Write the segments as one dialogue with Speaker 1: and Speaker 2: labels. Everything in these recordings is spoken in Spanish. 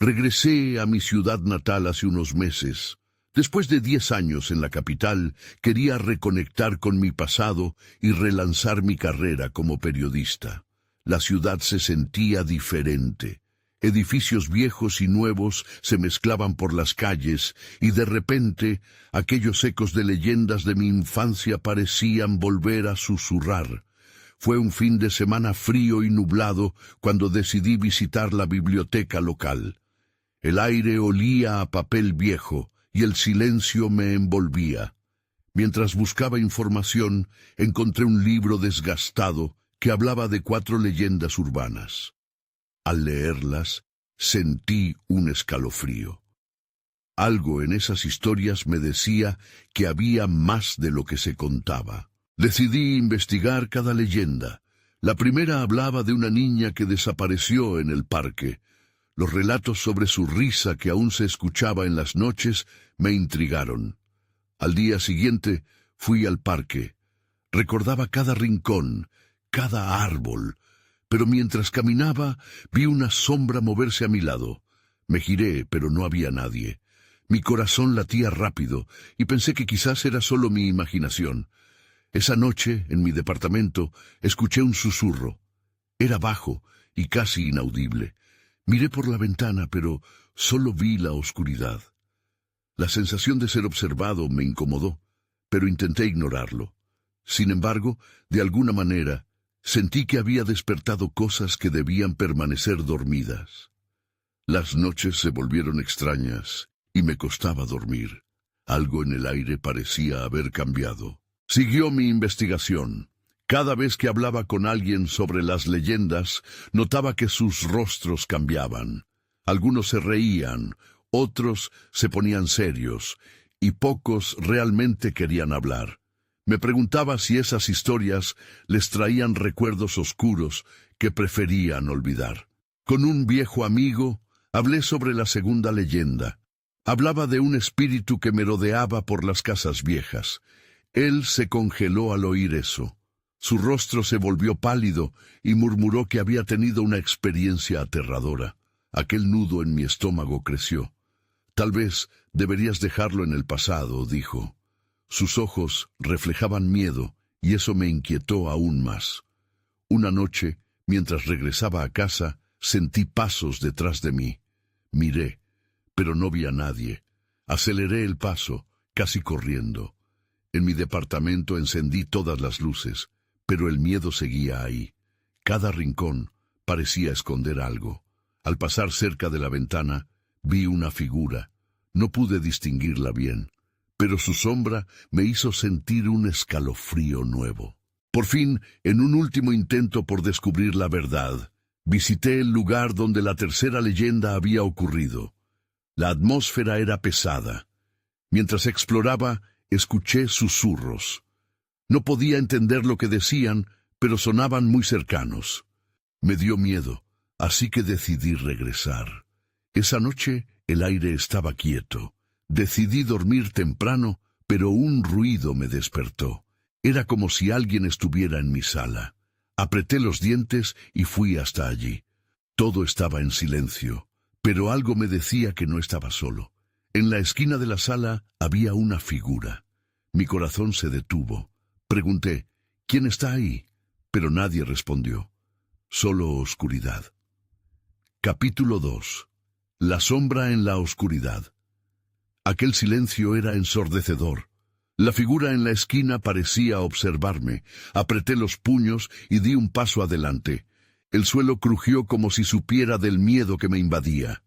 Speaker 1: Regresé a mi ciudad natal hace unos meses. Después de 10 años en la capital, quería reconectar con mi pasado y relanzar mi carrera como periodista. La ciudad se sentía diferente. Edificios viejos y nuevos se mezclaban por las calles y de repente aquellos ecos de leyendas de mi infancia parecían volver a susurrar. Fue un fin de semana frío y nublado cuando decidí visitar la biblioteca local. El aire olía a papel viejo y el silencio me envolvía. Mientras buscaba información, encontré un libro desgastado que hablaba de 4 leyendas urbanas. Al leerlas, sentí un escalofrío. Algo en esas historias me decía que había más de lo que se contaba. Decidí investigar cada leyenda. La primera hablaba de una niña que desapareció en el parque. Los relatos sobre su risa que aún se escuchaba en las noches me intrigaron. Al día siguiente fui al parque. Recordaba cada rincón, cada árbol, pero mientras caminaba vi una sombra moverse a mi lado. Me giré, pero no había nadie. Mi corazón latía rápido y pensé que quizás era solo mi imaginación. Esa noche, en mi departamento, escuché un susurro. Era bajo y casi inaudible. Miré por la ventana, pero solo vi la oscuridad. La sensación de ser observado me incomodó, pero intenté ignorarlo. Sin embargo, de alguna manera, sentí que había despertado cosas que debían permanecer dormidas. Las noches se volvieron extrañas y me costaba dormir. Algo en el aire parecía haber cambiado. Siguió mi investigación. Cada vez que hablaba con alguien sobre las leyendas, notaba que sus rostros cambiaban. Algunos se reían, otros se ponían serios, y pocos realmente querían hablar. Me preguntaba si esas historias les traían recuerdos oscuros que preferían olvidar. Con un viejo amigo, hablé sobre la segunda leyenda. Hablaba de un espíritu que merodeaba por las casas viejas. Él se congeló al oír eso. Su rostro se volvió pálido y murmuró que había tenido una experiencia aterradora. Aquel nudo en mi estómago creció. Tal vez deberías dejarlo en el pasado, dijo. Sus ojos reflejaban miedo y eso me inquietó aún más. Una noche, mientras regresaba a casa, sentí pasos detrás de mí. Miré, pero no vi a nadie. Aceleré el paso, casi corriendo. En mi departamento encendí todas las luces, pero el miedo seguía ahí. Cada rincón parecía esconder algo. Al pasar cerca de la ventana, vi una figura. No pude distinguirla bien, pero su sombra me hizo sentir un escalofrío nuevo. Por fin, en un último intento por descubrir la verdad, visité el lugar donde la tercera leyenda había ocurrido. La atmósfera era pesada. Mientras exploraba, escuché susurros. No podía entender lo que decían, pero sonaban muy cercanos. Me dio miedo, así que decidí regresar. Esa noche el aire estaba quieto. Decidí dormir temprano, pero un ruido me despertó. Era como si alguien estuviera en mi sala. Apreté los dientes y fui hasta allí. Todo estaba en silencio, pero algo me decía que no estaba solo. En la esquina de la sala había una figura. Mi corazón se detuvo. Pregunté, ¿quién está ahí? Pero nadie respondió. Solo oscuridad. Capítulo 2. La sombra en la oscuridad. Aquel silencio era ensordecedor. La figura en la esquina parecía observarme. Apreté los puños y di un paso adelante. El suelo crujió como si supiera del miedo que me invadía.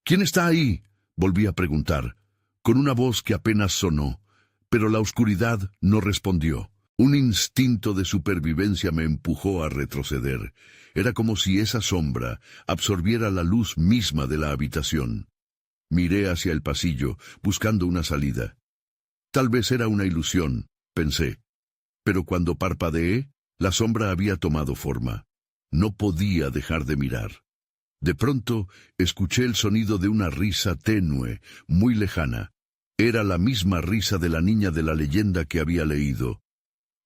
Speaker 1: ¿Quién está ahí?, volví a preguntar, con una voz que apenas sonó, pero la oscuridad no respondió. Un instinto de supervivencia me empujó a retroceder. Era como si esa sombra absorbiera la luz misma de la habitación. Miré hacia el pasillo, buscando una salida. Tal vez era una ilusión, pensé. Pero cuando parpadeé, la sombra había tomado forma. No podía dejar de mirar. De pronto, escuché el sonido de una risa tenue, muy lejana. Era la misma risa de la niña de la leyenda que había leído.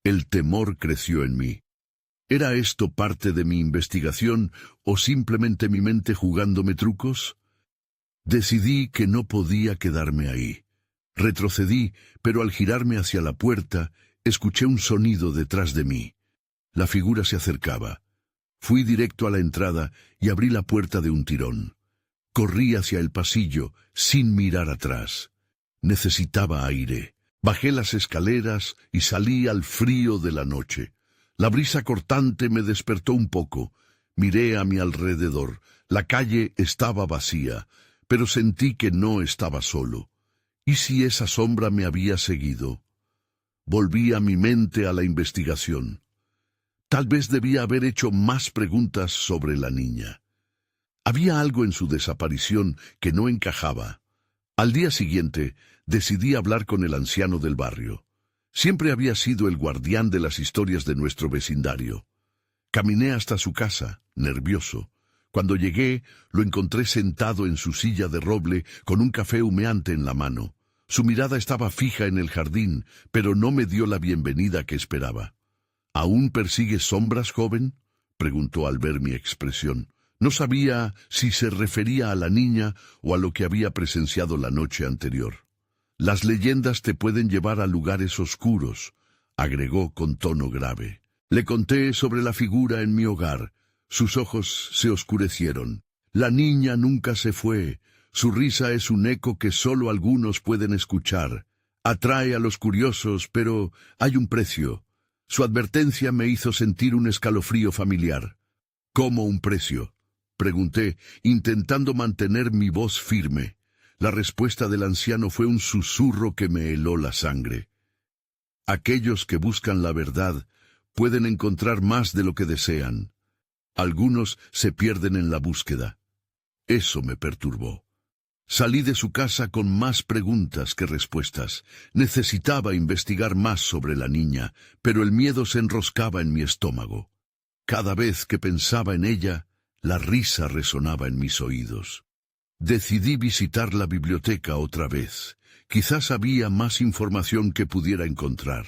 Speaker 1: El temor creció en mí. ¿Era esto parte de mi investigación o simplemente mi mente jugándome trucos? Decidí que no podía quedarme ahí. Retrocedí, pero al girarme hacia la puerta, escuché un sonido detrás de mí. La figura se acercaba. Fui directo a la entrada y abrí la puerta de un tirón. Corrí hacia el pasillo, sin mirar atrás. Necesitaba aire. Bajé las escaleras y salí al frío de la noche. La brisa cortante me despertó un poco. Miré a mi alrededor. La calle estaba vacía, pero sentí que no estaba solo. ¿Y si esa sombra me había seguido? Volví a mi mente a la investigación. Tal vez debía haber hecho más preguntas sobre la niña. Había algo en su desaparición que no encajaba. Al día siguiente, decidí hablar con el anciano del barrio. Siempre había sido el guardián de las historias de nuestro vecindario. Caminé hasta su casa, nervioso. Cuando llegué, lo encontré sentado en su silla de roble con un café humeante en la mano. Su mirada estaba fija en el jardín, pero no me dio la bienvenida que esperaba. ¿Aún persigues sombras, joven?, preguntó al ver mi expresión. No sabía si se refería a la niña o a lo que había presenciado la noche anterior. Las leyendas te pueden llevar a lugares oscuros, agregó con tono grave. Le conté sobre la figura en mi hogar. Sus ojos se oscurecieron. La niña nunca se fue. Su risa es un eco que solo algunos pueden escuchar. Atrae a los curiosos, pero hay un precio. Su advertencia me hizo sentir un escalofrío familiar. ¿Cómo un precio?, pregunté, intentando mantener mi voz firme. La respuesta del anciano fue un susurro que me heló la sangre. Aquellos que buscan la verdad pueden encontrar más de lo que desean. Algunos se pierden en la búsqueda. Eso me perturbó. Salí de su casa con más preguntas que respuestas. Necesitaba investigar más sobre la niña, pero el miedo se enroscaba en mi estómago. Cada vez que pensaba en ella, la risa resonaba en mis oídos. Decidí visitar la biblioteca otra vez. Quizás había más información que pudiera encontrar.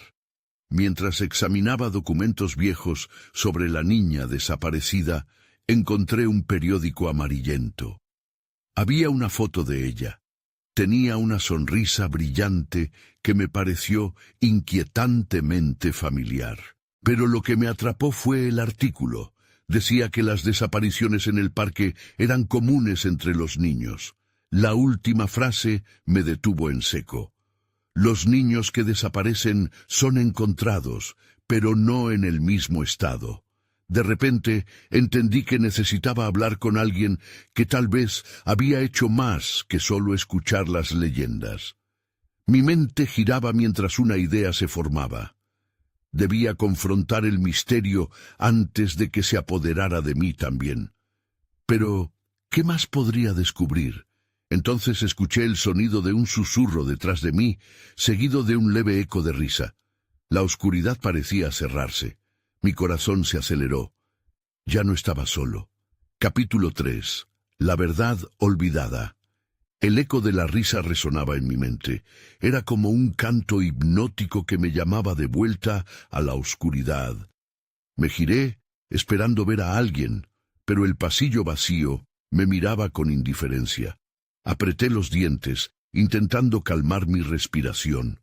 Speaker 1: Mientras examinaba documentos viejos sobre la niña desaparecida, encontré un periódico amarillento. Había una foto de ella. Tenía una sonrisa brillante que me pareció inquietantemente familiar. Pero lo que me atrapó fue el artículo. Decía que las desapariciones en el parque eran comunes entre los niños. La última frase me detuvo en seco. Los niños que desaparecen son encontrados, pero no en el mismo estado. De repente entendí que necesitaba hablar con alguien que tal vez había hecho más que solo escuchar las leyendas. Mi mente giraba mientras una idea se formaba. Debía confrontar el misterio antes de que se apoderara de mí también. Pero, ¿qué más podría descubrir? Entonces escuché el sonido de un susurro detrás de mí, seguido de un leve eco de risa. La oscuridad parecía cerrarse. Mi corazón se aceleró. Ya no estaba solo. Capítulo 3. La verdad olvidada. El eco de la risa resonaba en mi mente. Era como un canto hipnótico que me llamaba de vuelta a la oscuridad. Me giré, esperando ver a alguien, pero el pasillo vacío me miraba con indiferencia. Apreté los dientes, intentando calmar mi respiración.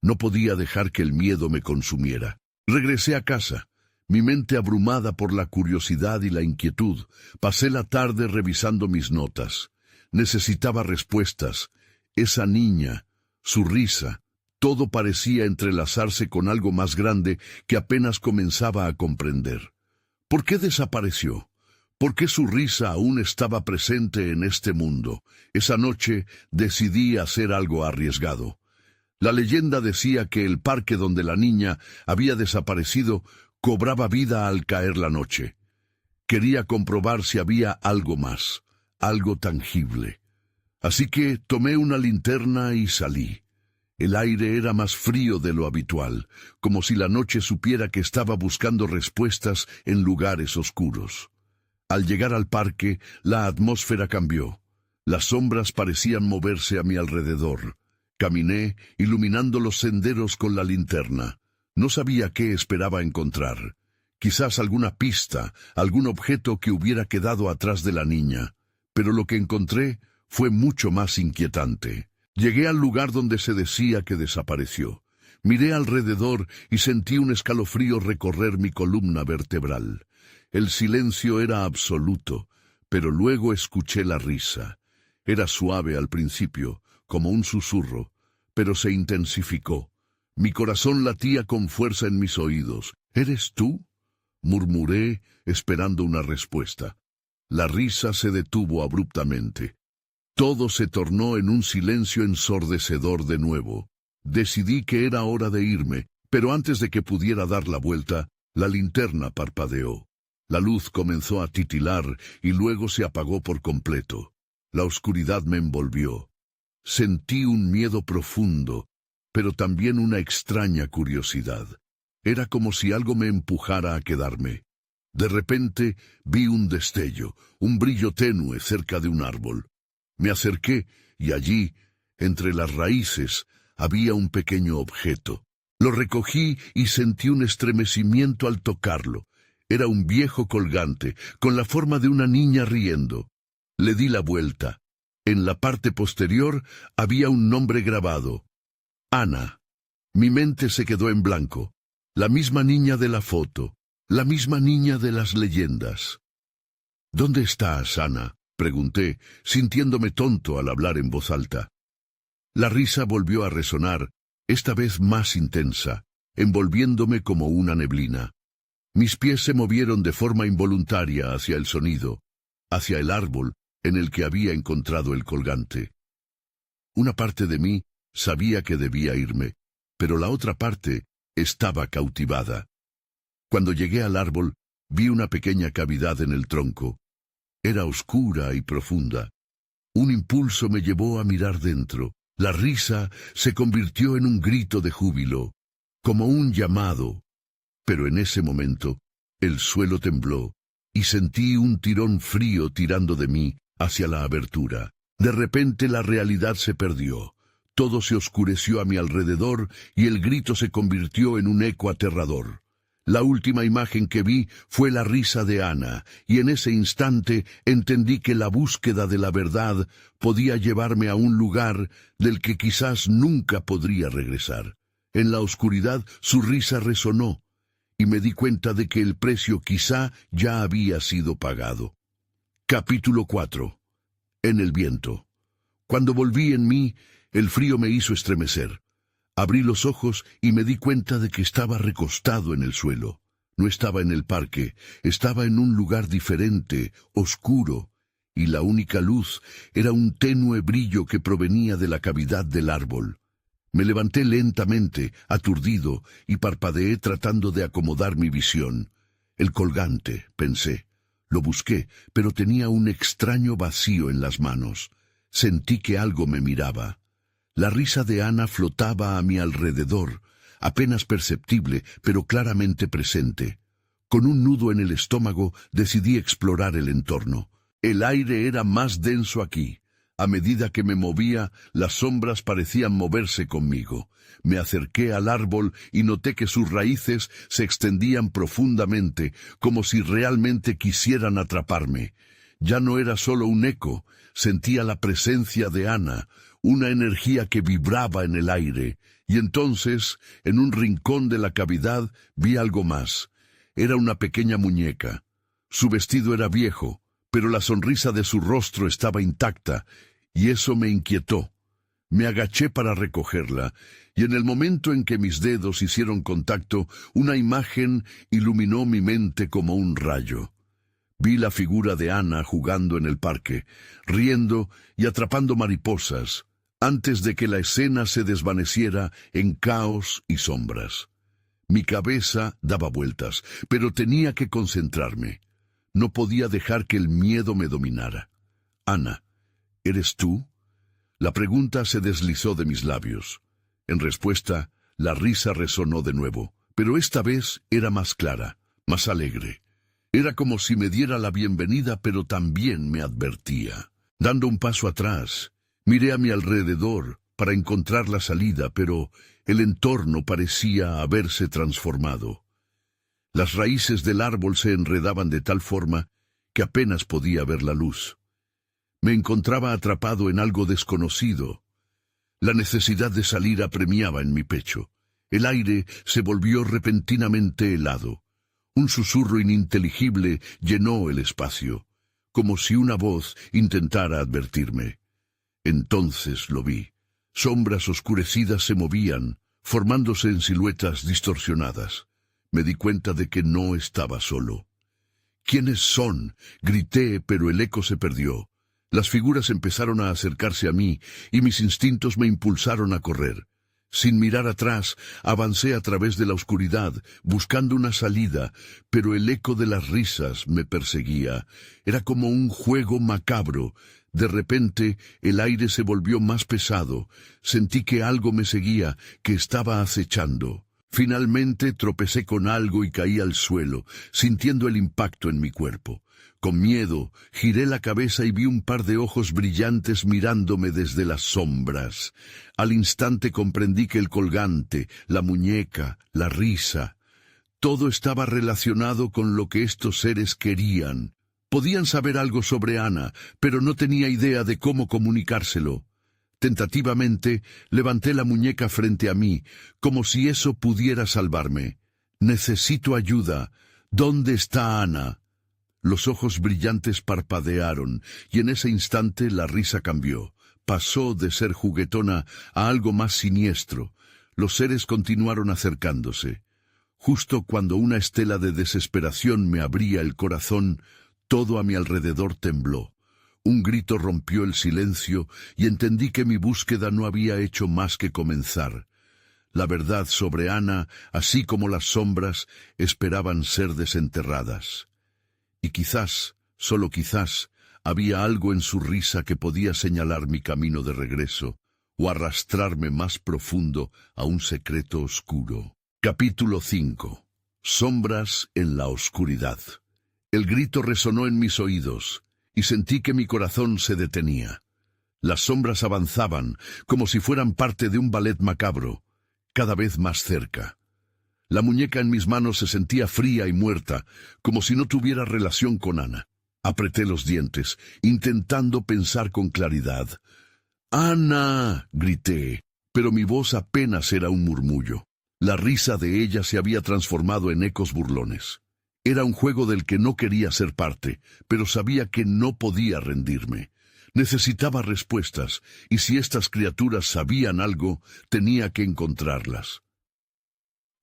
Speaker 1: No podía dejar que el miedo me consumiera. Regresé a casa. Mi mente abrumada por la curiosidad y la inquietud, pasé la tarde revisando mis notas. Necesitaba respuestas. Esa niña, su risa, todo parecía entrelazarse con algo más grande que apenas comenzaba a comprender. ¿Por qué desapareció? ¿Por qué su risa aún estaba presente en este mundo? Esa noche decidí hacer algo arriesgado. La leyenda decía que el parque donde la niña había desaparecido cobraba vida al caer la noche. Quería comprobar si había algo más, algo tangible. Así que tomé una linterna y salí. El aire era más frío de lo habitual, como si la noche supiera que estaba buscando respuestas en lugares oscuros. Al llegar al parque, la atmósfera cambió. Las sombras parecían moverse a mi alrededor. Caminé, iluminando los senderos con la linterna. No sabía qué esperaba encontrar. Quizás alguna pista, algún objeto que hubiera quedado atrás de la niña. Pero lo que encontré fue mucho más inquietante. Llegué al lugar donde se decía que desapareció. Miré alrededor y sentí un escalofrío recorrer mi columna vertebral. El silencio era absoluto, pero luego escuché la risa. Era suave al principio, como un susurro, pero se intensificó. Mi corazón latía con fuerza en mis oídos. ¿Eres tú?, murmuré, esperando una respuesta. La risa se detuvo abruptamente. Todo se tornó en un silencio ensordecedor de nuevo. Decidí que era hora de irme, pero antes de que pudiera dar la vuelta, la linterna parpadeó. La luz comenzó a titilar y luego se apagó por completo. La oscuridad me envolvió. Sentí un miedo profundo, pero también una extraña curiosidad. Era como si algo me empujara a quedarme. De repente vi un destello, un brillo tenue cerca de un árbol. Me acerqué y allí, entre las raíces, había un pequeño objeto. Lo recogí y sentí un estremecimiento al tocarlo. Era un viejo colgante, con la forma de una niña riendo. Le di la vuelta. En la parte posterior había un nombre grabado: Ana. Mi mente se quedó en blanco. La misma niña de la foto, la misma niña de las leyendas. ¿Dónde estás, Ana?, pregunté, sintiéndome tonto al hablar en voz alta. La risa volvió a resonar, esta vez más intensa, envolviéndome como una neblina. Mis pies se movieron de forma involuntaria hacia el sonido, hacia el árbol en el que había encontrado el colgante. Una parte de mí sabía que debía irme, pero la otra parte estaba cautivada. Cuando llegué al árbol, vi una pequeña cavidad en el tronco. Era oscura y profunda. Un impulso me llevó a mirar dentro. La risa se convirtió en un grito de júbilo, como un llamado. Pero en ese momento, el suelo tembló, y sentí un tirón frío tirando de mí hacia la abertura. De repente la realidad se perdió. Todo se oscureció a mi alrededor y el grito se convirtió en un eco aterrador. La última imagen que vi fue la risa de Ana, y en ese instante entendí que la búsqueda de la verdad podía llevarme a un lugar del que quizás nunca podría regresar. En la oscuridad su risa resonó, y me di cuenta de que el precio quizá ya había sido pagado. Capítulo 4. En el viento. Cuando volví en mí, el frío me hizo estremecer. Abrí los ojos y me di cuenta de que estaba recostado en el suelo. No estaba en el parque, estaba en un lugar diferente, oscuro, y la única luz era un tenue brillo que provenía de la cavidad del árbol. Me levanté lentamente, aturdido, y parpadeé tratando de acomodar mi visión. El colgante, pensé. Lo busqué, pero tenía un extraño vacío en las manos. Sentí que algo me miraba. La risa de Ana flotaba a mi alrededor, apenas perceptible, pero claramente presente. Con un nudo en el estómago, decidí explorar el entorno. El aire era más denso aquí. A medida que me movía, las sombras parecían moverse conmigo. Me acerqué al árbol y noté que sus raíces se extendían profundamente, como si realmente quisieran atraparme. Ya no era solo un eco, sentía la presencia de Ana, una energía que vibraba en el aire, y entonces, en un rincón de la cavidad, vi algo más. Era una pequeña muñeca. Su vestido era viejo, pero la sonrisa de su rostro estaba intacta, y eso me inquietó. Me agaché para recogerla, y en el momento en que mis dedos hicieron contacto, una imagen iluminó mi mente como un rayo. Vi la figura de Ana jugando en el parque, riendo y atrapando mariposas, antes de que la escena se desvaneciera en caos y sombras. Mi cabeza daba vueltas, pero tenía que concentrarme. No podía dejar que el miedo me dominara. Ana, ¿eres tú? La pregunta se deslizó de mis labios. En respuesta, la risa resonó de nuevo, pero esta vez era más clara, más alegre. Era como si me diera la bienvenida, pero también me advertía. Dando un paso atrás, miré a mi alrededor para encontrar la salida, pero el entorno parecía haberse transformado. Las raíces del árbol se enredaban de tal forma que apenas podía ver la luz. Me encontraba atrapado en algo desconocido. La necesidad de salir apremiaba en mi pecho. El aire se volvió repentinamente helado. Un susurro ininteligible llenó el espacio, como si una voz intentara advertirme. Entonces lo vi. Sombras oscurecidas se movían, formándose en siluetas distorsionadas. Me di cuenta de que no estaba solo. ¿Quiénes son? Grité, pero el eco se perdió. Las figuras empezaron a acercarse a mí y mis instintos me impulsaron a correr. Sin mirar atrás, avancé a través de la oscuridad, buscando una salida, pero el eco de las risas me perseguía. Era como un juego macabro. De repente, el aire se volvió más pesado. Sentí que algo me seguía, que estaba acechando. Finalmente tropecé con algo y caí al suelo, sintiendo el impacto en mi cuerpo. Con miedo, giré la cabeza y vi un par de ojos brillantes mirándome desde las sombras. Al instante comprendí que el colgante, la muñeca, la risa, todo estaba relacionado con lo que estos seres querían. Podían saber algo sobre Ana, pero no tenía idea de cómo comunicárselo. Tentativamente, levanté la muñeca frente a mí, como si eso pudiera salvarme. «Necesito ayuda. ¿Dónde está Ana?» Los ojos brillantes parpadearon, y en ese instante la risa cambió. Pasó de ser juguetona a algo más siniestro. Los seres continuaron acercándose. Justo cuando una estela de desesperación me abría el corazón, todo a mi alrededor tembló. Un grito rompió el silencio y entendí que mi búsqueda no había hecho más que comenzar. La verdad sobre Ana, así como las sombras, esperaban ser desenterradas. Y quizás, solo quizás, había algo en su risa que podía señalar mi camino de regreso o arrastrarme más profundo a un secreto oscuro. Capítulo 5. Sombras en la oscuridad. El grito resonó en mis oídos y sentí que mi corazón se detenía. Las sombras avanzaban como si fueran parte de un ballet macabro, cada vez más cerca. La muñeca en mis manos se sentía fría y muerta, como si no tuviera relación con Ana. Apreté los dientes, intentando pensar con claridad. «¡Ana!», grité, pero mi voz apenas era un murmullo. La risa de ella se había transformado en ecos burlones. Era un juego del que no quería ser parte, pero sabía que no podía rendirme. Necesitaba respuestas, y si estas criaturas sabían algo, tenía que encontrarlas.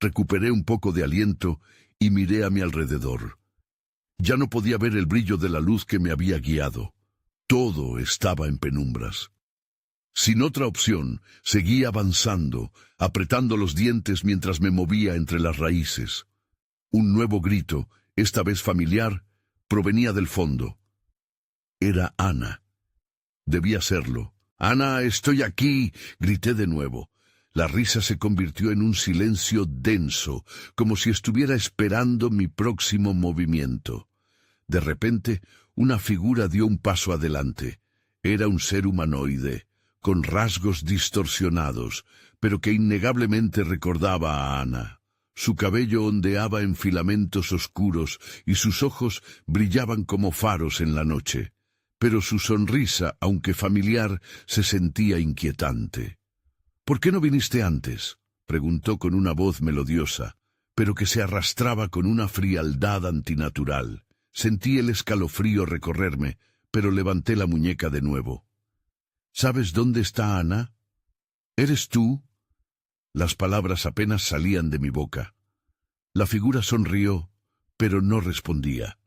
Speaker 1: Recuperé un poco de aliento y miré a mi alrededor. Ya no podía ver el brillo de la luz que me había guiado. Todo estaba en penumbras. Sin otra opción, seguí avanzando, apretando los dientes mientras me movía entre las raíces. Un nuevo grito, esta vez familiar, provenía del fondo. Era Ana. Debía serlo. «¡Ana, estoy aquí!», grité de nuevo. La risa se convirtió en un silencio denso, como si estuviera esperando mi próximo movimiento. De repente, una figura dio un paso adelante. Era un ser humanoide, con rasgos distorsionados, pero que innegablemente recordaba a Ana. Su cabello ondeaba en filamentos oscuros y sus ojos brillaban como faros en la noche. Pero su sonrisa, aunque familiar, se sentía inquietante. «¿Por qué no viniste antes?», preguntó con una voz melodiosa, pero que se arrastraba con una frialdad antinatural. Sentí el escalofrío recorrerme, pero levanté la muñeca de nuevo. «¿Sabes dónde está Ana? ¿Eres tú?». Las palabras apenas salían de mi boca. La figura sonrió, pero no respondía.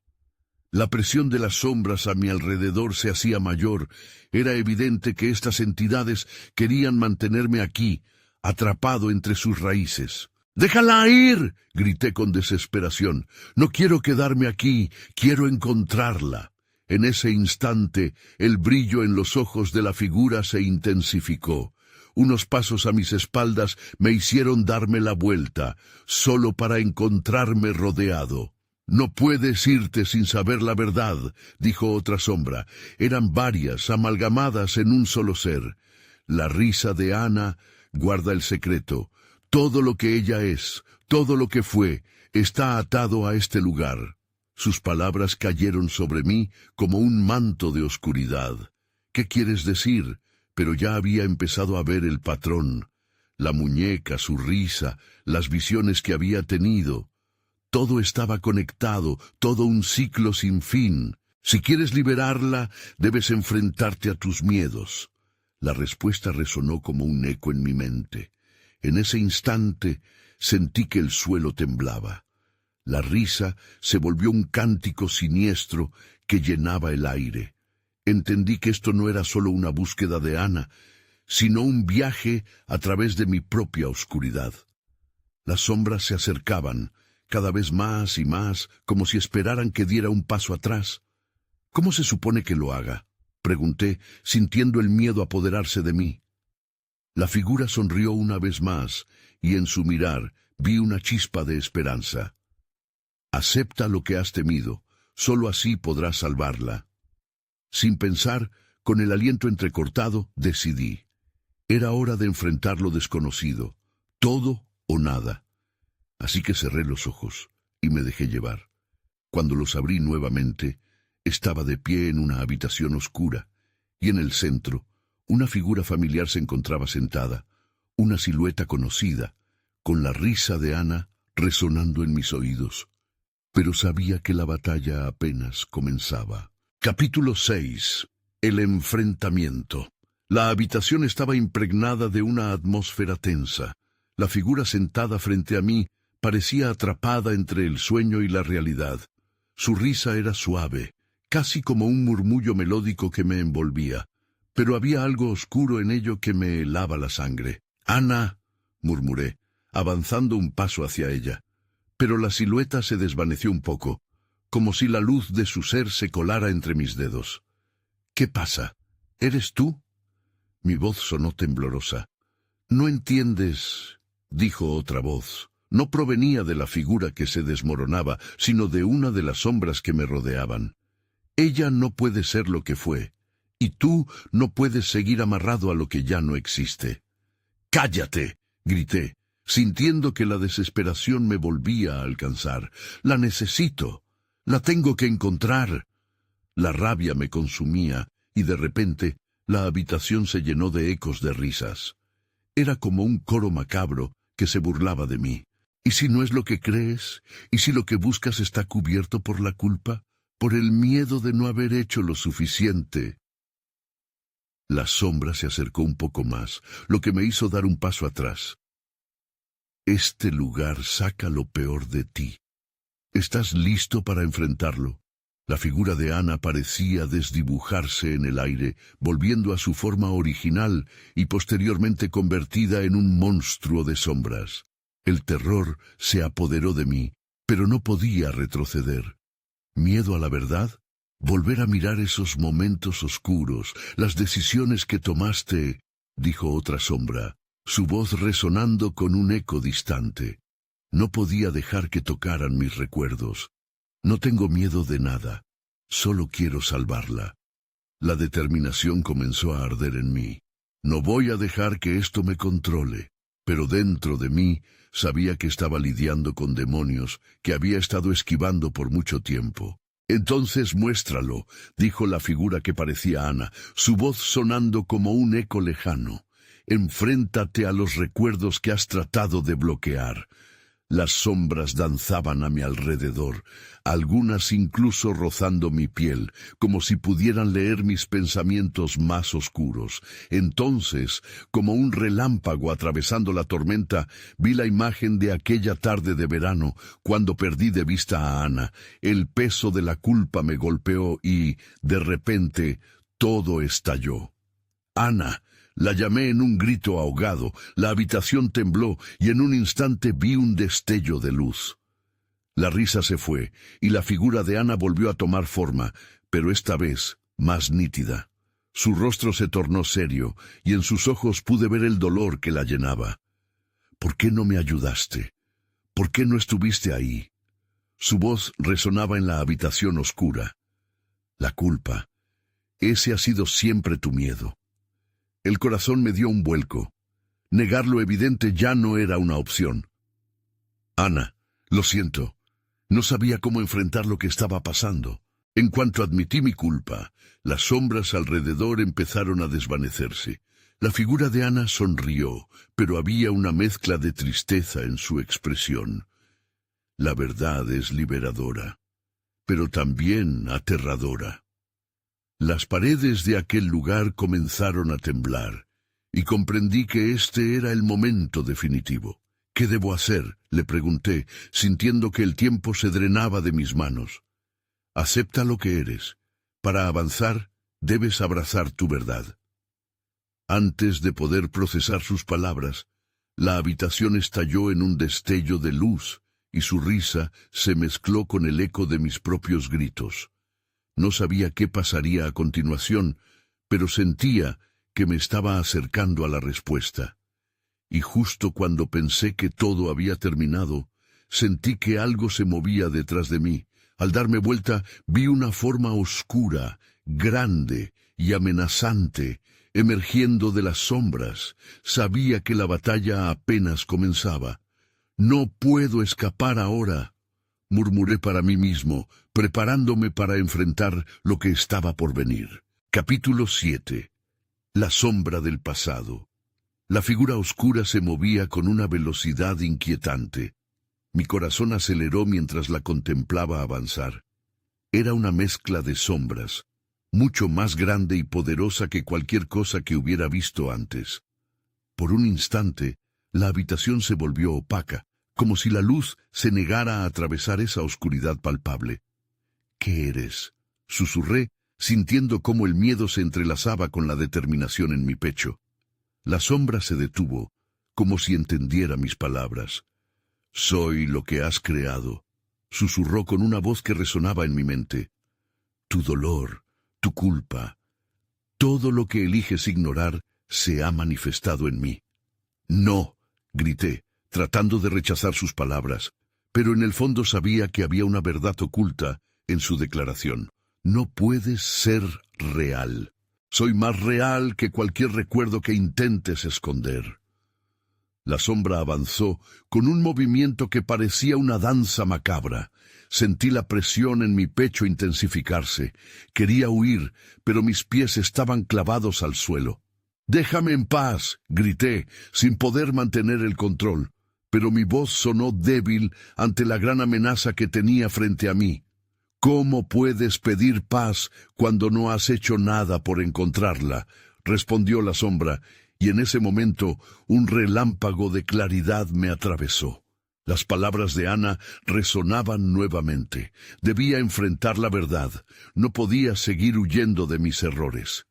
Speaker 1: La presión de las sombras a mi alrededor se hacía mayor. Era evidente que estas entidades querían mantenerme aquí, atrapado entre sus raíces. «¡Déjala ir!», grité con desesperación. «No quiero quedarme aquí, quiero encontrarla». En ese instante, el brillo en los ojos de la figura se intensificó. Unos pasos a mis espaldas me hicieron darme la vuelta, solo para encontrarme rodeado. «No puedes irte sin saber la verdad», dijo otra sombra. Eran varias, amalgamadas en un solo ser. La risa de Ana guarda el secreto. Todo lo que ella es, todo lo que fue, está atado a este lugar. Sus palabras cayeron sobre mí como un manto de oscuridad. ¿Qué quieres decir? Pero ya había empezado a ver el patrón. La muñeca, su risa, las visiones que había tenido. Todo estaba conectado, todo un ciclo sin fin. Si quieres liberarla, debes enfrentarte a tus miedos. La respuesta resonó como un eco en mi mente. En ese instante sentí que el suelo temblaba. La risa se volvió un cántico siniestro que llenaba el aire. Entendí que esto no era solo una búsqueda de Ana, sino un viaje a través de mi propia oscuridad. Las sombras se acercaban, cada vez más y más, como si esperaran que diera un paso atrás. ¿Cómo se supone que lo haga?, pregunté, sintiendo el miedo apoderarse de mí. La figura sonrió una vez más, y en su mirar vi una chispa de esperanza. Acepta lo que has temido, solo así podrás salvarla. Sin pensar, con el aliento entrecortado, decidí. Era hora de enfrentar lo desconocido, todo o nada. Así que cerré los ojos y me dejé llevar. Cuando los abrí nuevamente, estaba de pie en una habitación oscura, y en el centro, una figura familiar se encontraba sentada, una silueta conocida, con la risa de Ana resonando en mis oídos. Pero sabía que la batalla apenas comenzaba. Capítulo 6. El enfrentamiento. La habitación estaba impregnada de una atmósfera tensa. La figura sentada frente a mí parecía atrapada entre el sueño y la realidad. Su risa era suave, casi como un murmullo melódico que me envolvía, pero había algo oscuro en ello que me helaba la sangre. «Ana», murmuré, avanzando un paso hacia ella. Pero la silueta se desvaneció un poco, como si la luz de su ser se colara entre mis dedos. «¿Qué pasa? ¿Eres tú?» Mi voz sonó temblorosa. «No entiendes», dijo otra voz. No provenía de la figura que se desmoronaba, sino de una de las sombras que me rodeaban. «Ella no puede ser lo que fue, y tú no puedes seguir amarrado a lo que ya no existe». «¡Cállate!», grité, sintiendo que la desesperación me volvía a alcanzar. «La necesito. La tengo que encontrar». La rabia me consumía, y de repente la habitación se llenó de ecos de risas. Era como un coro macabro que se burlaba de mí. ¿Y si no es lo que crees? ¿Y si lo que buscas está cubierto por la culpa? ¿Por el miedo de no haber hecho lo suficiente? La sombra se acercó un poco más, lo que me hizo dar un paso atrás. «Este lugar saca lo peor de ti. ¿Estás listo para enfrentarlo?» La figura de Ana parecía desdibujarse en el aire, volviendo a su forma original y posteriormente convertida en un monstruo de sombras. El terror se apoderó de mí, pero no podía retroceder. ¿Miedo a la verdad? Volver a mirar esos momentos oscuros, las decisiones que tomaste, dijo otra sombra, su voz resonando con un eco distante. No podía dejar que tocaran mis recuerdos. No tengo miedo de nada, solo quiero salvarla. La determinación comenzó a arder en mí. No voy a dejar que esto me controle, pero dentro de mí sabía que estaba lidiando con demonios que había estado esquivando por mucho tiempo. «Entonces muéstralo», dijo la figura que parecía Ana, su voz sonando como un eco lejano. «Enfréntate a los recuerdos que has tratado de bloquear». Las sombras danzaban a mi alrededor, algunas incluso rozando mi piel, como si pudieran leer mis pensamientos más oscuros. Entonces, como un relámpago atravesando la tormenta, vi la imagen de aquella tarde de verano, cuando perdí de vista a Ana. El peso de la culpa me golpeó y, de repente, todo estalló. «Ana», la llamé en un grito ahogado, la habitación tembló y en un instante vi un destello de luz. La risa se fue y la figura de Ana volvió a tomar forma, pero esta vez más nítida. Su rostro se tornó serio y en sus ojos pude ver el dolor que la llenaba. «¿Por qué no me ayudaste? ¿Por qué no estuviste ahí?» Su voz resonaba en la habitación oscura. «La culpa. Ese ha sido siempre tu miedo». El corazón me dio un vuelco. Negar lo evidente ya no era una opción. «Ana, lo siento. No sabía cómo enfrentar lo que estaba pasando». En cuanto admití mi culpa, las sombras alrededor empezaron a desvanecerse. La figura de Ana sonrió, pero había una mezcla de tristeza en su expresión. La verdad es liberadora, pero también aterradora. Las paredes de aquel lugar comenzaron a temblar, y comprendí que este era el momento definitivo. ¿Qué debo hacer?, le pregunté, sintiendo que el tiempo se drenaba de mis manos. Acepta lo que eres. Para avanzar, debes abrazar tu verdad. Antes de poder procesar sus palabras, la habitación estalló en un destello de luz, y su risa se mezcló con el eco de mis propios gritos. No sabía qué pasaría a continuación, pero sentía que me estaba acercando a la respuesta. Y justo cuando pensé que todo había terminado, sentí que algo se movía detrás de mí. Al darme vuelta, vi una forma oscura, grande y amenazante, emergiendo de las sombras. Sabía que la batalla apenas comenzaba. «No puedo escapar ahora», murmuré para mí mismo, preparándome para enfrentar lo que estaba por venir. Capítulo 7. La sombra del pasado. La figura oscura se movía con una velocidad inquietante. Mi corazón aceleró mientras la contemplaba avanzar. Era una mezcla de sombras, mucho más grande y poderosa que cualquier cosa que hubiera visto antes. Por un instante, la habitación se volvió opaca, como si la luz se negara a atravesar esa oscuridad palpable. «¿Qué eres?», susurré, sintiendo cómo el miedo se entrelazaba con la determinación en mi pecho. La sombra se detuvo, como si entendiera mis palabras. «Soy lo que has creado», susurró con una voz que resonaba en mi mente. «Tu dolor, tu culpa, todo lo que eliges ignorar se ha manifestado en mí». «No», grité, tratando de rechazar sus palabras, pero en el fondo sabía que había una verdad oculta en su declaración. «No puedes ser real. Soy más real que cualquier recuerdo que intentes esconder». La sombra avanzó con un movimiento que parecía una danza macabra. Sentí la presión en mi pecho intensificarse. Quería huir, pero mis pies estaban clavados al suelo. «Déjame en paz», grité, sin poder mantener el control, pero mi voz sonó débil ante la gran amenaza que tenía frente a mí. «¿Cómo puedes pedir paz cuando no has hecho nada por encontrarla?», respondió la sombra, y en ese momento un relámpago de claridad me atravesó. Las palabras de Ana resonaban nuevamente. Debía enfrentar la verdad. No podía seguir huyendo de mis errores.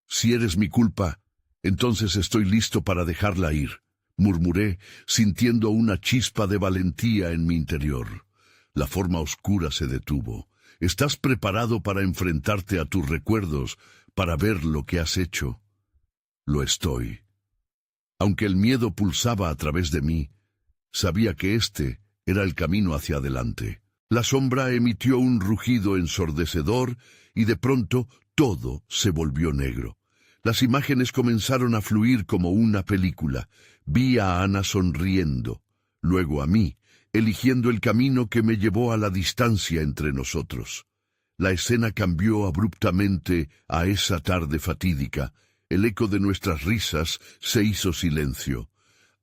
Speaker 1: «Si eres mi culpa, entonces estoy listo para dejarla ir», murmuré, sintiendo una chispa de valentía en mi interior. La forma oscura se detuvo. «¿Estás preparado para enfrentarte a tus recuerdos, para ver lo que has hecho?» «Lo estoy». Aunque el miedo pulsaba a través de mí, sabía que este era el camino hacia adelante. La sombra emitió un rugido ensordecedor y de pronto todo se volvió negro. Las imágenes comenzaron a fluir como una película. Vi a Ana sonriendo, luego a mí, eligiendo el camino que me llevó a la distancia entre nosotros. La escena cambió abruptamente a esa tarde fatídica. El eco de nuestras risas se hizo silencio.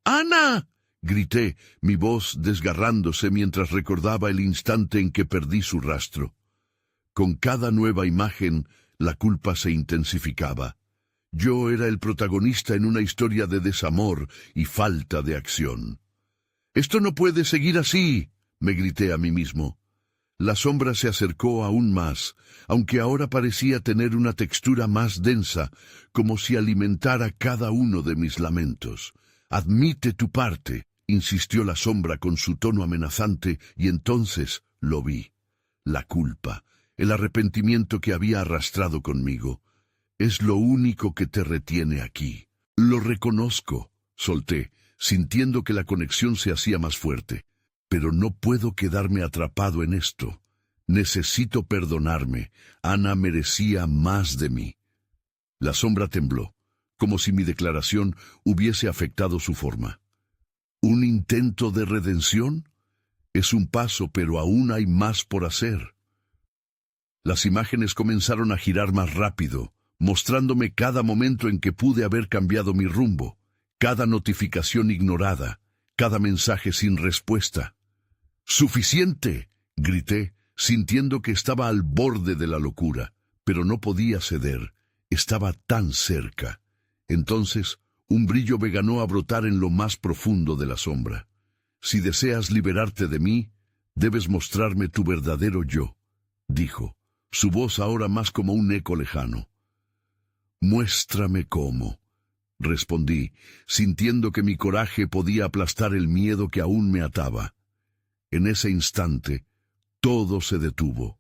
Speaker 1: «¡Ana!», grité, mi voz desgarrándose mientras recordaba el instante en que perdí su rastro. Con cada nueva imagen, la culpa se intensificaba. Yo era el protagonista en una historia de desamor y falta de acción. «¡Esto no puede seguir así!», me grité a mí mismo. La sombra se acercó aún más, aunque ahora parecía tener una textura más densa, como si alimentara cada uno de mis lamentos. «Admite tu parte», insistió la sombra con su tono amenazante, y entonces lo vi. La culpa, el arrepentimiento que había arrastrado conmigo. «Es lo único que te retiene aquí». «Lo reconozco», solté, sintiendo que la conexión se hacía más fuerte. «Pero no puedo quedarme atrapado en esto. Necesito perdonarme. Ana merecía más de mí». La sombra tembló, como si mi declaración hubiese afectado su forma. «¿Un intento de redención? Es un paso, pero aún hay más por hacer». Las imágenes comenzaron a girar más rápido, mostrándome cada momento en que pude haber cambiado mi rumbo, cada notificación ignorada, cada mensaje sin respuesta. ¡Suficiente!, grité, sintiendo que estaba al borde de la locura, pero no podía ceder. Estaba tan cerca. Entonces, un brillo veganó a brotar en lo más profundo de la sombra. «Si deseas liberarte de mí, debes mostrarme tu verdadero yo», dijo, su voz ahora más como un eco lejano. «Muéstrame cómo», respondí, sintiendo que mi coraje podía aplastar el miedo que aún me ataba. En ese instante, todo se detuvo.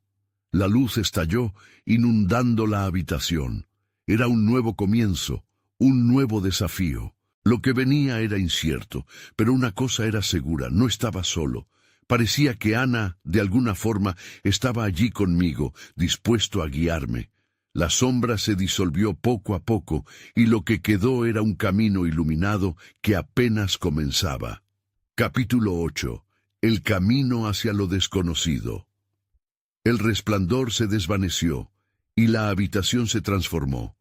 Speaker 1: La luz estalló, inundando la habitación. Era un nuevo comienzo, un nuevo desafío. Lo que venía era incierto, pero una cosa era segura, no estaba solo. Parecía que Ana, de alguna forma, estaba allí conmigo, dispuesto a guiarme. La sombra se disolvió poco a poco, y lo que quedó era un camino iluminado que apenas comenzaba. Capítulo 8. El camino hacia lo desconocido. El resplandor se desvaneció, y la habitación se transformó.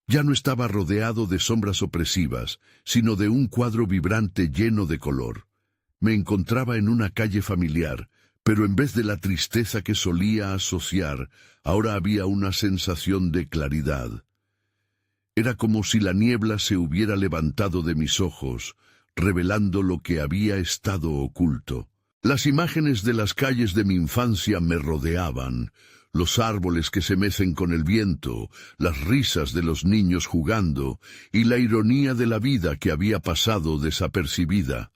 Speaker 1: Ya no estaba rodeado de sombras opresivas, sino de un cuadro vibrante lleno de color. Me encontraba en una calle familiar, pero en vez de la tristeza que solía asociar, ahora había una sensación de claridad. Era como si la niebla se hubiera levantado de mis ojos, revelando lo que había estado oculto. Las imágenes de las calles de mi infancia me rodeaban, los árboles que se mecen con el viento, las risas de los niños jugando y la ironía de la vida que había pasado desapercibida.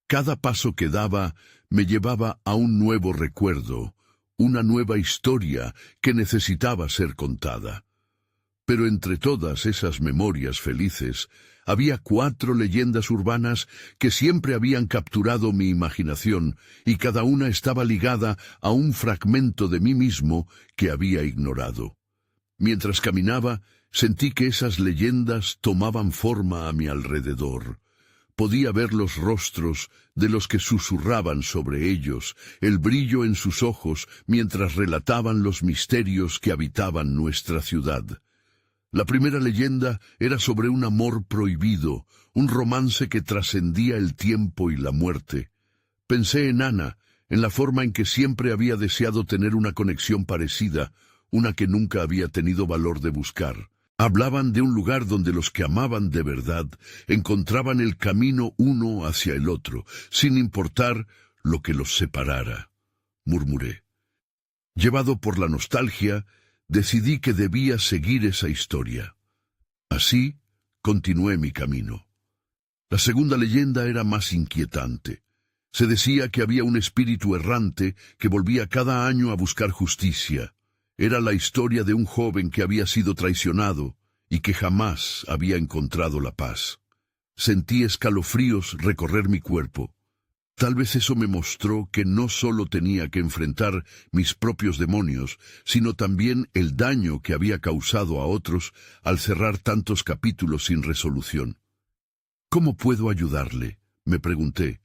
Speaker 1: Cada paso que daba me llevaba a un nuevo recuerdo, una nueva historia que necesitaba ser contada. Pero entre todas esas memorias felices, había 4 leyendas urbanas que siempre habían capturado mi imaginación y cada una estaba ligada a un fragmento de mí mismo que había ignorado. Mientras caminaba, sentí que esas leyendas tomaban forma a mi alrededor. Podía ver los rostros de los que susurraban sobre ellos, el brillo en sus ojos mientras relataban los misterios que habitaban nuestra ciudad. La primera leyenda era sobre un amor prohibido, un romance que trascendía el tiempo y la muerte. Pensé en Ana, en la forma en que siempre había deseado tener una conexión parecida, una que nunca había tenido valor de buscar. Hablaban de un lugar donde los que amaban de verdad encontraban el camino uno hacia el otro, sin importar lo que los separara. Murmuré. Llevado por la nostalgia, decidí que debía seguir esa historia. Así, continué mi camino. La segunda leyenda era más inquietante. Se decía que había un espíritu errante que volvía cada año a buscar justicia. Era la historia de un joven que había sido traicionado y que jamás había encontrado la paz. Sentí escalofríos recorrer mi cuerpo. Tal vez eso me mostró que no solo tenía que enfrentar mis propios demonios, sino también el daño que había causado a otros al cerrar tantos capítulos sin resolución. ¿Cómo puedo ayudarle?, me pregunté,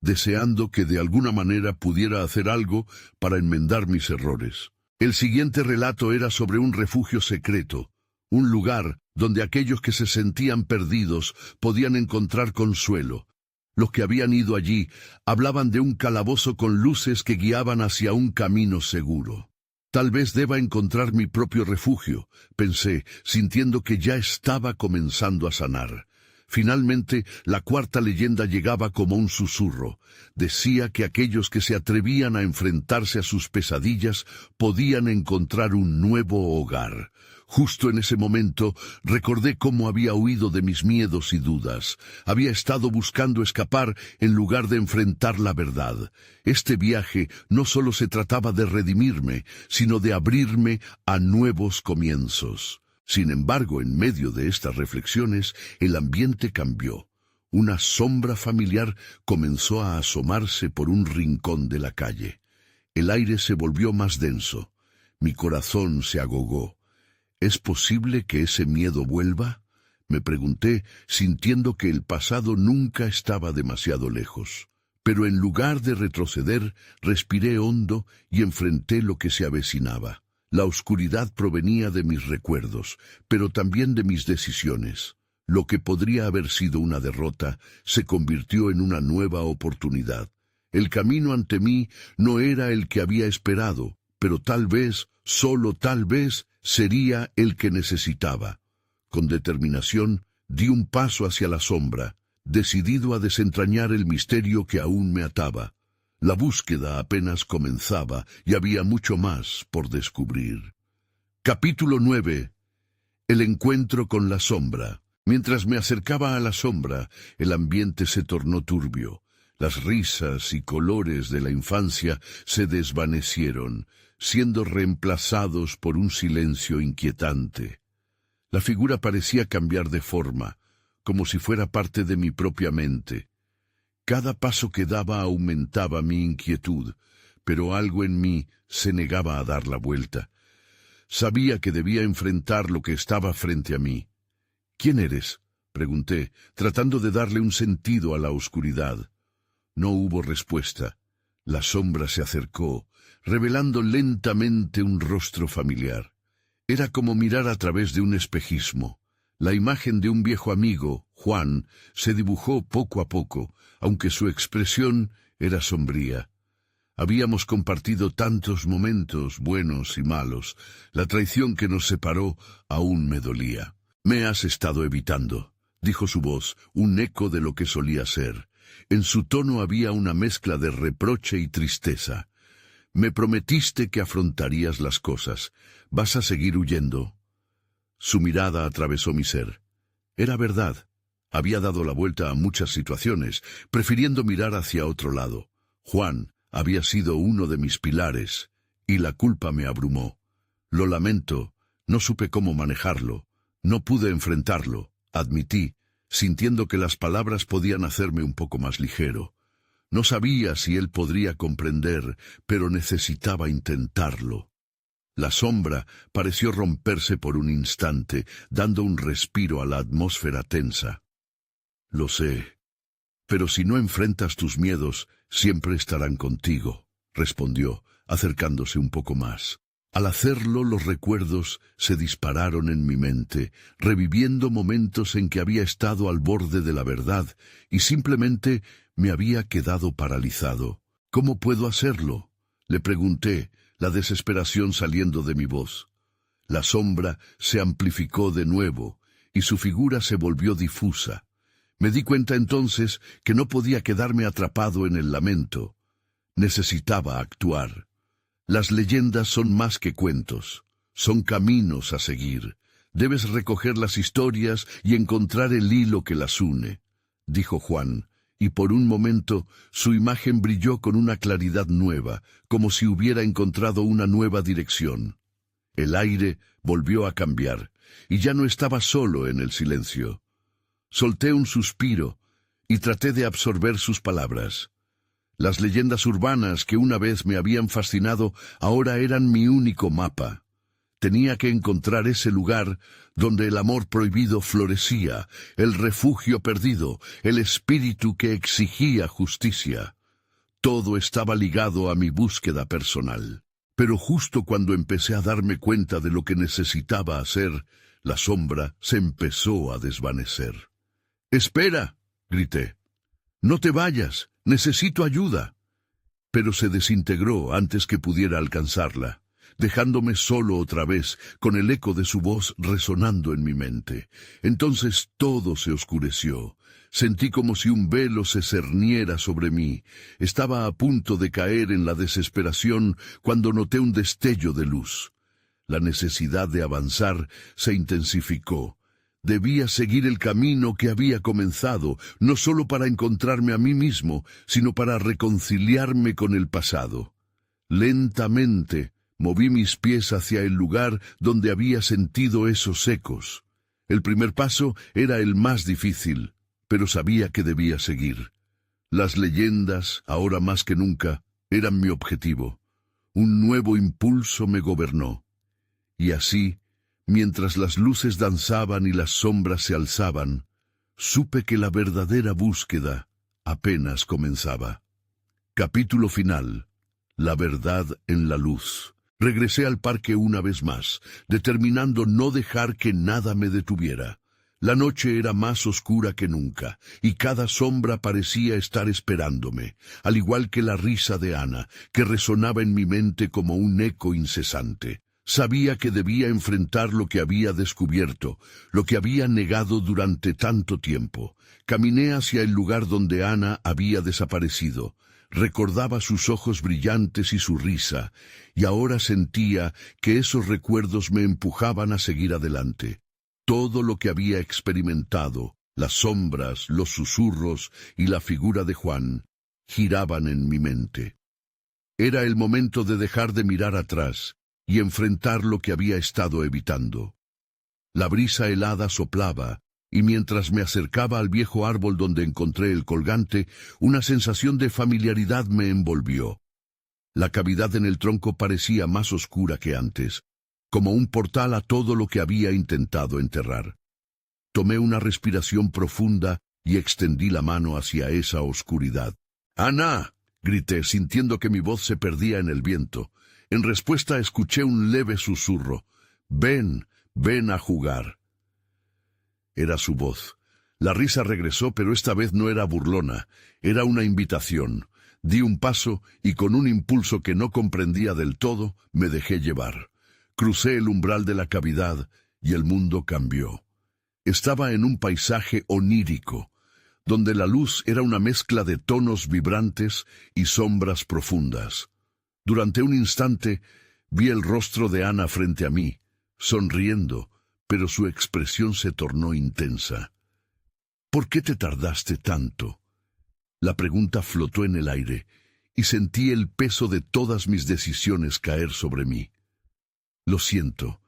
Speaker 1: deseando que de alguna manera pudiera hacer algo para enmendar mis errores. El siguiente relato era sobre un refugio secreto, un lugar donde aquellos que se sentían perdidos podían encontrar consuelo. Los que habían ido allí hablaban de un calabozo con luces que guiaban hacia un camino seguro. Tal vez deba encontrar mi propio refugio, pensé, sintiendo que ya estaba comenzando a sanar. Finalmente, la cuarta leyenda llegaba como un susurro. Decía que aquellos que se atrevían a enfrentarse a sus pesadillas podían encontrar un nuevo hogar. Justo en ese momento, recordé cómo había huido de mis miedos y dudas. Había estado buscando escapar en lugar de enfrentar la verdad. Este viaje no solo se trataba de redimirme, sino de abrirme a nuevos comienzos. Sin embargo, en medio de estas reflexiones, el ambiente cambió. Una sombra familiar comenzó a asomarse por un rincón de la calle. El aire se volvió más denso. Mi corazón se agogó. ¿Es posible que ese miedo vuelva?, me pregunté, sintiendo que el pasado nunca estaba demasiado lejos. Pero en lugar de retroceder, respiré hondo y enfrenté lo que se avecinaba. La oscuridad provenía de mis recuerdos, pero también de mis decisiones. Lo que podría haber sido una derrota se convirtió en una nueva oportunidad. El camino ante mí no era el que había esperado, pero tal vez, solo tal vez, sería el que necesitaba. Con determinación, di un paso hacia la sombra, decidido a desentrañar el misterio que aún me ataba. La búsqueda apenas comenzaba y había mucho más por descubrir. Capítulo 9. El encuentro con la sombra. Mientras me acercaba a la sombra, el ambiente se tornó turbio. Las risas y colores de la infancia se desvanecieron, siendo reemplazados por un silencio inquietante. La figura parecía cambiar de forma, como si fuera parte de mi propia mente. Cada paso que daba aumentaba mi inquietud, pero algo en mí se negaba a dar la vuelta. Sabía que debía enfrentar lo que estaba frente a mí. «¿Quién eres?», pregunté, tratando de darle un sentido a la oscuridad. No hubo respuesta. La sombra se acercó, revelando lentamente un rostro familiar. Era como mirar a través de un espejismo. La imagen de un viejo amigo, Juan, se dibujó poco a poco, aunque su expresión era sombría. Habíamos compartido tantos momentos buenos y malos. La traición que nos separó aún me dolía. «Me has estado evitando», dijo su voz, un eco de lo que solía ser. En su tono había una mezcla de reproche y tristeza. «Me prometiste que afrontarías las cosas. ¿Vas a seguir huyendo?». Su mirada atravesó mi ser. Era verdad. Había dado la vuelta a muchas situaciones, prefiriendo mirar hacia otro lado. Juan había sido uno de mis pilares, y la culpa me abrumó. Lo lamento, no supe cómo manejarlo. No pude enfrentarlo, admití, sintiendo que las palabras podían hacerme un poco más ligero. No sabía si él podría comprender, pero necesitaba intentarlo. La sombra pareció romperse por un instante, dando un respiro a la atmósfera tensa. «Lo sé, pero si no enfrentas tus miedos, siempre estarán contigo», respondió, acercándose un poco más. Al hacerlo, los recuerdos se dispararon en mi mente, reviviendo momentos en que había estado al borde de la verdad y simplemente me había quedado paralizado. «¿Cómo puedo hacerlo?», le pregunté, la desesperación saliendo de mi voz. La sombra se amplificó de nuevo y su figura se volvió difusa. Me di cuenta entonces que no podía quedarme atrapado en el lamento. Necesitaba actuar. Las leyendas son más que cuentos, son caminos a seguir. Debes recoger las historias y encontrar el hilo que las une, dijo Juan, y por un momento su imagen brilló con una claridad nueva, como si hubiera encontrado una nueva dirección. El aire volvió a cambiar, y ya no estaba solo en el silencio. Solté un suspiro y traté de absorber sus palabras. Las leyendas urbanas que una vez me habían fascinado ahora eran mi único mapa. Tenía que encontrar ese lugar donde el amor prohibido florecía, el refugio perdido, el espíritu que exigía justicia. Todo estaba ligado a mi búsqueda personal. Pero justo cuando empecé a darme cuenta de lo que necesitaba hacer, la sombra se empezó a desvanecer. «¡Espera!», grité. «No te vayas, necesito ayuda». Pero se desintegró antes que pudiera alcanzarla, dejándome solo otra vez, con el eco de su voz resonando en mi mente. Entonces todo se oscureció. Sentí como si un velo se cerniera sobre mí. Estaba a punto de caer en la desesperación cuando noté un destello de luz. La necesidad de avanzar se intensificó. Debía seguir el camino que había comenzado, no solo para encontrarme a mí mismo, sino para reconciliarme con el pasado. Lentamente moví mis pies hacia el lugar donde había sentido esos ecos. El primer paso era el más difícil, pero sabía que debía seguir. Las leyendas, ahora más que nunca, eran mi objetivo. Un nuevo impulso me gobernó. Y así, mientras las luces danzaban y las sombras se alzaban, supe que la verdadera búsqueda apenas comenzaba. Capítulo final. La verdad en la luz. Regresé al parque una vez más, determinando no dejar que nada me detuviera. La noche era más oscura que nunca, y cada sombra parecía estar esperándome, al igual que la risa de Ana, que resonaba en mi mente como un eco incesante. Sabía que debía enfrentar lo que había descubierto, lo que había negado durante tanto tiempo. Caminé hacia el lugar donde Ana había desaparecido. Recordaba sus ojos brillantes y su risa, y ahora sentía que esos recuerdos me empujaban a seguir adelante. Todo lo que había experimentado, las sombras, los susurros y la figura de Juan, giraban en mi mente. Era el momento de dejar de mirar atrás y enfrentar lo que había estado evitando. La brisa helada soplaba, y mientras me acercaba al viejo árbol donde encontré el colgante, una sensación de familiaridad me envolvió. La cavidad en el tronco parecía más oscura que antes, como un portal a todo lo que había intentado enterrar. Tomé una respiración profunda y extendí la mano hacia esa oscuridad. ¡Ana!, grité, sintiendo que mi voz se perdía en el viento. En respuesta escuché un leve susurro. «Ven, ven a jugar». Era su voz. La risa regresó, pero esta vez no era burlona, era una invitación. Di un paso y con un impulso que no comprendía del todo, me dejé llevar. Crucé el umbral de la cavidad y el mundo cambió. Estaba en un paisaje onírico, donde la luz era una mezcla de tonos vibrantes y sombras profundas. Durante un instante vi el rostro de Ana frente a mí, sonriendo, pero su expresión se tornó intensa. «¿Por qué te tardaste tanto?». La pregunta flotó en el aire, y sentí el peso de todas mis decisiones caer sobre mí. «Lo siento.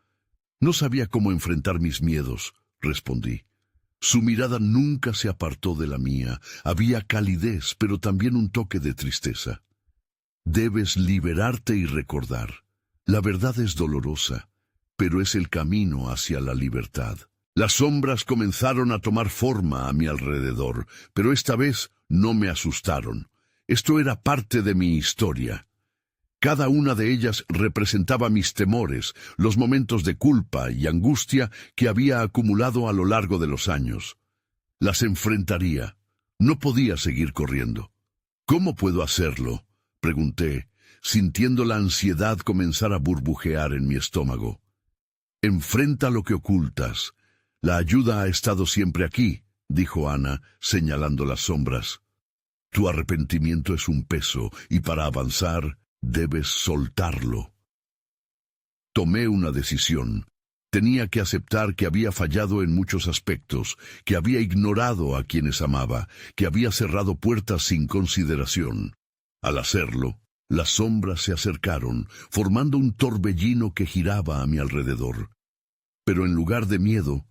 Speaker 1: No sabía cómo enfrentar mis miedos», respondí. Su mirada nunca se apartó de la mía. Había calidez, pero también un toque de tristeza. «Debes liberarte y recordar. La verdad es dolorosa, pero es el camino hacia la libertad». Las sombras comenzaron a tomar forma a mi alrededor, pero esta vez no me asustaron. Esto era parte de mi historia. Cada una de ellas representaba mis temores, los momentos de culpa y angustia que había acumulado a lo largo de los años. Las enfrentaría. No podía seguir corriendo. «¿Cómo puedo hacerlo?», pregunté, sintiendo la ansiedad comenzar a burbujear en mi estómago. «Enfrenta lo que ocultas. La ayuda ha estado siempre aquí», dijo Ana, señalando las sombras. «Tu arrepentimiento es un peso, y para avanzar, debes soltarlo». Tomé una decisión. Tenía que aceptar que había fallado en muchos aspectos, que había ignorado a quienes amaba, que había cerrado puertas sin consideración. Al hacerlo, las sombras se acercaron, formando un torbellino que giraba a mi alrededor. Pero en lugar de miedo,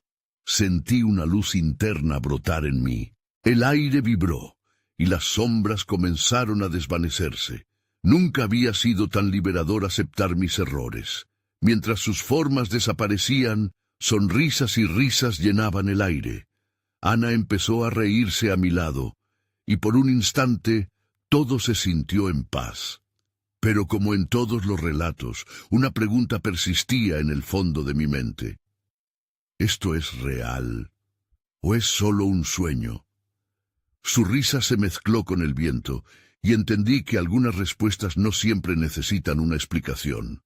Speaker 1: sentí una luz interna brotar en mí. El aire vibró, y las sombras comenzaron a desvanecerse. Nunca había sido tan liberador aceptar mis errores. Mientras sus formas desaparecían, sonrisas y risas llenaban el aire. Ana empezó a reírse a mi lado, y por un instante todo se sintió en paz. Pero como en todos los relatos, una pregunta persistía en el fondo de mi mente. ¿Esto es real? ¿O es solo un sueño? Su risa se mezcló con el viento, y entendí que algunas respuestas no siempre necesitan una explicación.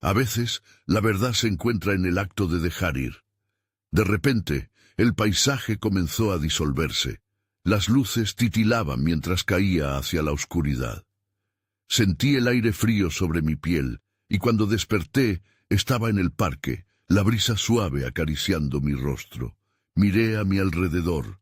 Speaker 1: A veces, la verdad se encuentra en el acto de dejar ir. De repente, el paisaje comenzó a disolverse. Las luces titilaban mientras caía hacia la oscuridad. Sentí el aire frío sobre mi piel, y cuando desperté, estaba en el parque, la brisa suave acariciando mi rostro. Miré a mi alrededor.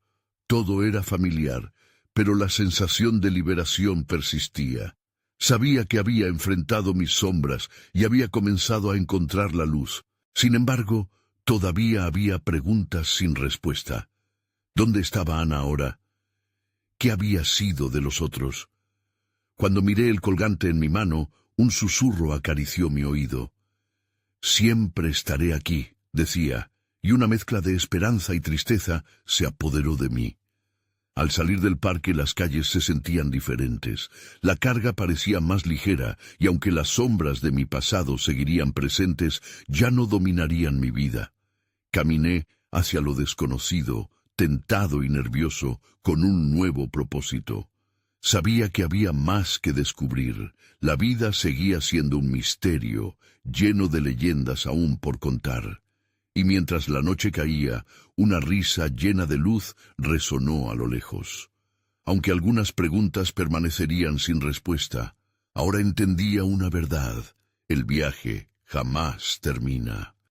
Speaker 1: Todo era familiar, pero la sensación de liberación persistía. Sabía que había enfrentado mis sombras y había comenzado a encontrar la luz. Sin embargo, todavía había preguntas sin respuesta. ¿Dónde estaba Ana ahora? ¿Qué había sido de los otros? Cuando miré el colgante en mi mano, un susurro acarició mi oído. «Siempre estaré aquí», decía, y una mezcla de esperanza y tristeza se apoderó de mí. Al salir del parque las calles se sentían diferentes. La carga parecía más ligera y aunque las sombras de mi pasado seguirían presentes, ya no dominarían mi vida. Caminé hacia lo desconocido, tentado y nervioso, con un nuevo propósito. Sabía que había más que descubrir. La vida seguía siendo un misterio, lleno de leyendas aún por contar. Y mientras la noche caía, una risa llena de luz resonó a lo lejos. Aunque algunas preguntas permanecerían sin respuesta, ahora entendía una verdad: el viaje jamás termina.